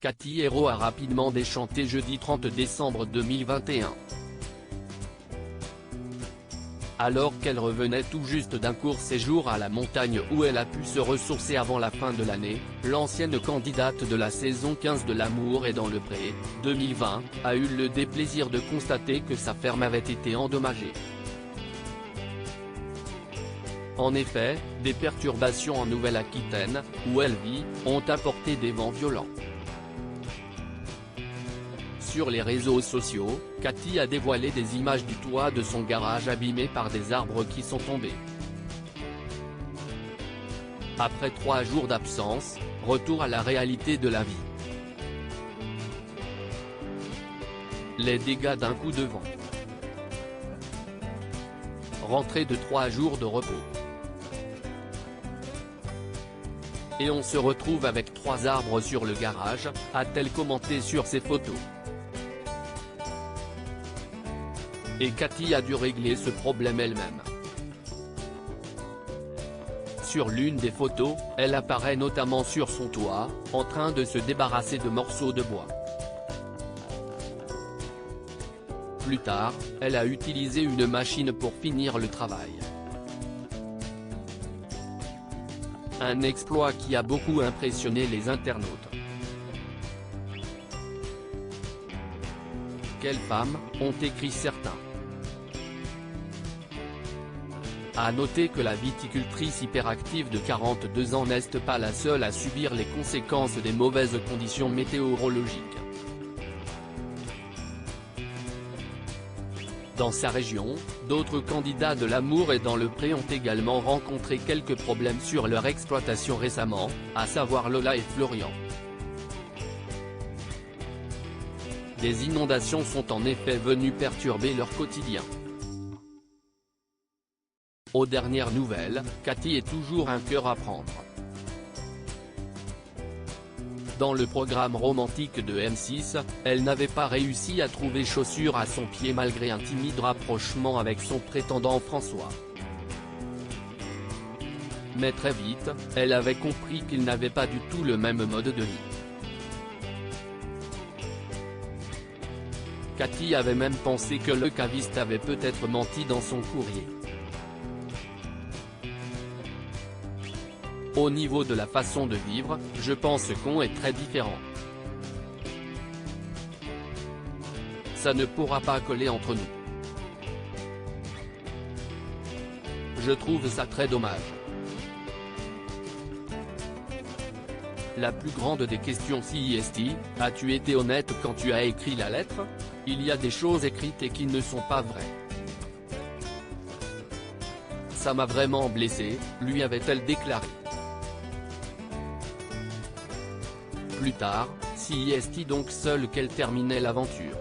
Cathy Hérault a rapidement déchanté jeudi 30 décembre 2021. Alors qu'elle revenait tout juste d'un court séjour à la montagne où elle a pu se ressourcer avant la fin de l'année, l'ancienne candidate de la saison 15 de L'amour est dans le pré, 2020, a eu le déplaisir de constater que sa ferme avait été endommagée. En effet, des perturbations en Nouvelle-Aquitaine, où elle vit, ont apporté des vents violents. Sur les réseaux sociaux, Cathy a dévoilé des images du toit de son garage abîmé par des arbres qui sont tombés. Après 3 jours d'absence, retour à la réalité de la vie. Les dégâts d'un coup de vent. Rentrée de 3 jours de repos. Et on se retrouve avec 3 arbres sur le garage, a-t-elle commenté sur ses photos. Et Cathy a dû régler ce problème elle-même. Sur l'une des photos, elle apparaît notamment sur son toit, en train de se débarrasser de morceaux de bois. Plus tard, elle a utilisé une machine pour finir le travail. Un exploit qui a beaucoup impressionné les internautes. Quelle femme, ont écrit certains. À noter que la viticultrice hyperactive de 42 ans n'est pas la seule à subir les conséquences des mauvaises conditions météorologiques. Dans sa région, d'autres candidats de L'amour est dans le pré ont également rencontré quelques problèmes sur leur exploitation récemment, à savoir Lola et Florian. Des inondations sont en effet venues perturber leur quotidien. Aux dernières nouvelles, Cathy est toujours un cœur à prendre. Dans le programme romantique de M6, elle n'avait pas réussi à trouver chaussure à son pied malgré un timide rapprochement avec son prétendant François. Mais très vite, elle avait compris qu'ils n'avaient pas du tout le même mode de vie. Cathy avait même pensé que le caviste avait peut-être menti dans son courrier. Au niveau de la façon de vivre, je pense qu'on est très différent. Ça ne pourra pas coller entre nous. Je trouve ça très dommage. La plus grande des questions CIST, as-tu été honnête quand tu as écrit la lettre? Il y a des choses écrites et qui ne sont pas vraies. Ça m'a vraiment blessé, lui avait-elle déclaré. Plus tard, CIST donc seule qu'elle terminait l'aventure.